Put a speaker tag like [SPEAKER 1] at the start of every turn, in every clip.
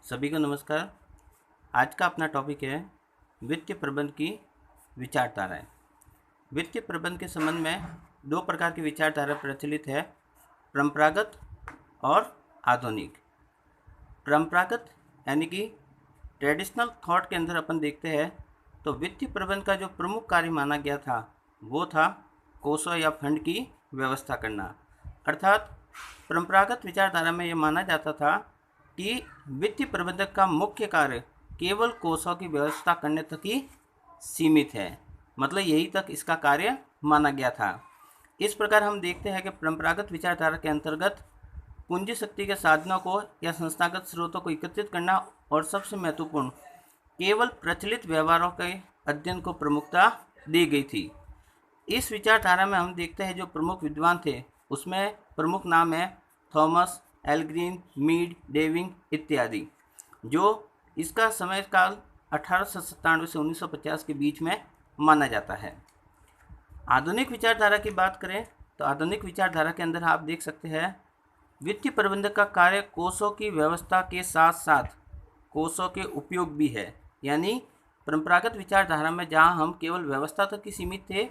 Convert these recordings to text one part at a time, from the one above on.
[SPEAKER 1] सभी को नमस्कार। आज का अपना टॉपिक है वित्तीय प्रबंध की विचारधाराएं। वित्तीय प्रबंध के संबंध में दो प्रकार की विचारधारा प्रचलित है, परंपरागत और आधुनिक। परंपरागत यानी कि ट्रेडिशनल थॉट के अंदर अपन देखते हैं तो वित्तीय प्रबंध का जो प्रमुख कार्य माना गया था वो था कोषों या फंड की व्यवस्था करना। अर्थात परंपरागत विचारधारा में यह माना जाता था कि वित्तीय प्रबंधक का मुख्य कार्य केवल कोषों की व्यवस्था करने तक ही सीमित है, मतलब यही तक इसका कार्य माना गया था। इस प्रकार हम देखते हैं कि परंपरागत विचारधारा के अंतर्गत पूंजी शक्ति के साधनों को या संस्थागत स्रोतों को एकत्रित करना और सबसे महत्वपूर्ण केवल प्रचलित व्यवहारों के अध्ययन को प्रमुखता दी गई थी। इस विचारधारा में हम देखते हैं जो प्रमुख विद्वान थे उसमें प्रमुख नाम है थॉमस एल ग्रीन, मीड, डेविंग इत्यादि। जो इसका समय काल 1897 से 1950 के बीच में माना जाता है। आधुनिक विचारधारा की बात करें तो आधुनिक विचारधारा के अंदर आप देख सकते हैं वित्तीय प्रबंधक का कार्य कोषों की व्यवस्था के साथ साथ कोषों के उपयोग भी है। यानी परंपरागत विचारधारा में जहां हम केवल व्यवस्था तक ही सीमित थे,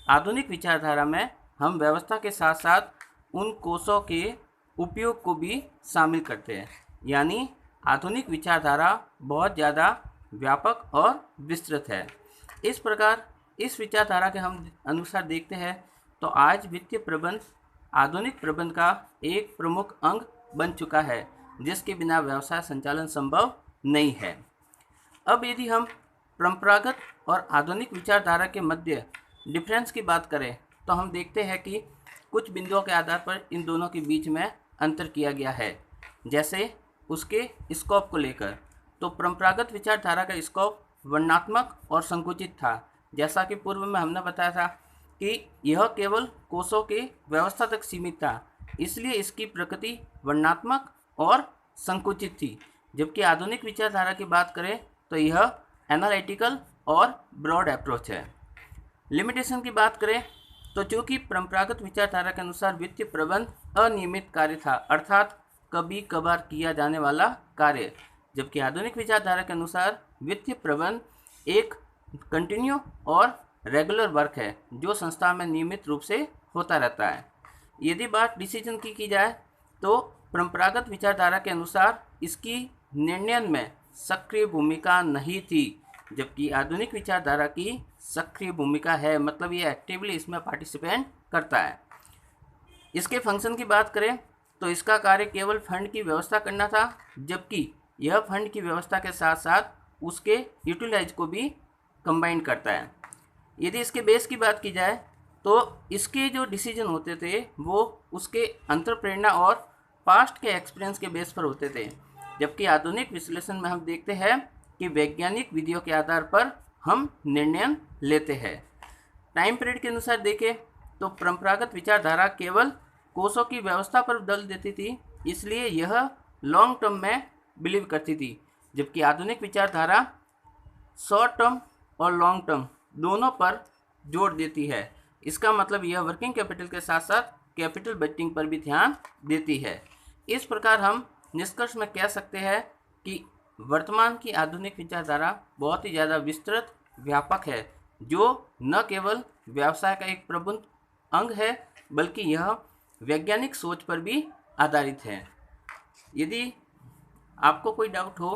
[SPEAKER 1] आधुनिक विचारधारा में हम व्यवस्था के साथ साथ उन कोषों के उपयोग को भी शामिल करते हैं। यानी आधुनिक विचारधारा बहुत ज़्यादा व्यापक और विस्तृत है। इस प्रकार इस विचारधारा के हम अनुसार देखते हैं तो आज वित्तीय प्रबंध आधुनिक प्रबंध का एक प्रमुख अंग बन चुका है, जिसके बिना व्यवसाय संचालन संभव नहीं है। अब यदि हम परंपरागत और आधुनिक विचारधारा के मध्य डिफरेंस की बात करें तो हम देखते हैं कि कुछ बिंदुओं के आधार पर इन दोनों के बीच में अंतर किया गया है। जैसे उसके स्कोप को लेकर तो परंपरागत विचारधारा का स्कोप वर्णनात्मक और संकुचित था। जैसा कि पूर्व में हमने बताया था कि यह केवल कोषों के व्यवस्था तक सीमित था, इसलिए इसकी प्रकृति वर्णनात्मक और संकुचित थी। जबकि आधुनिक विचारधारा की बात करें तो यह एनालिटिकल और ब्रॉड अप्रोच है। लिमिटेशन की बात करें तो चूंकि परंपरागत विचारधारा के अनुसार वित्तीय प्रबंध अनियमित कार्य था, अर्थात कभी कभार किया जाने वाला कार्य, जबकि आधुनिक विचारधारा के अनुसार वित्तीय प्रबंध एक कंटिन्यू और रेगुलर वर्क है जो संस्था में नियमित रूप से होता रहता है। यदि बात डिसीजन की जाए तो परंपरागत विचारधारा के अनुसार इसकी निर्णय में सक्रिय भूमिका नहीं थी, जबकि आधुनिक विचारधारा की सक्रिय भूमिका है, मतलब ये एक्टिवली इसमें पार्टिसिपेट करता है। इसके फंक्शन की बात करें तो इसका कार्य केवल फंड की व्यवस्था करना था, जबकि यह फंड की व्यवस्था के साथ साथ उसके यूटिलाइज को भी कंबाइन करता है। यदि इसके बेस की बात की जाए तो इसके जो डिसीजन होते थे वो उसके अंतर्प्रेरणा और पास्ट के एक्सपीरियंस के बेस पर होते थे, जबकि आधुनिक विश्लेषण में हम देखते हैं कि वैज्ञानिक विधियों के आधार पर हम निर्णय लेते हैं। टाइम पीरियड के अनुसार देखें तो परंपरागत विचारधारा केवल कोषों की व्यवस्था पर बल देती थी, इसलिए यह लॉन्ग टर्म में बिलीव करती थी, जबकि आधुनिक विचारधारा शॉर्ट टर्म और लॉन्ग टर्म दोनों पर जोर देती है। इसका मतलब यह वर्किंग कैपिटल के साथ साथ कैपिटल बजटिंग पर भी ध्यान देती है। इस प्रकार हम निष्कर्ष में कह सकते हैं कि वर्तमान की आधुनिक विचारधारा बहुत ही ज़्यादा विस्तृत व्यापक है, जो न केवल व्यवसाय का एक प्रबुद्ध अंग है बल्कि यह वैज्ञानिक सोच पर भी आधारित है। यदि आपको कोई डाउट हो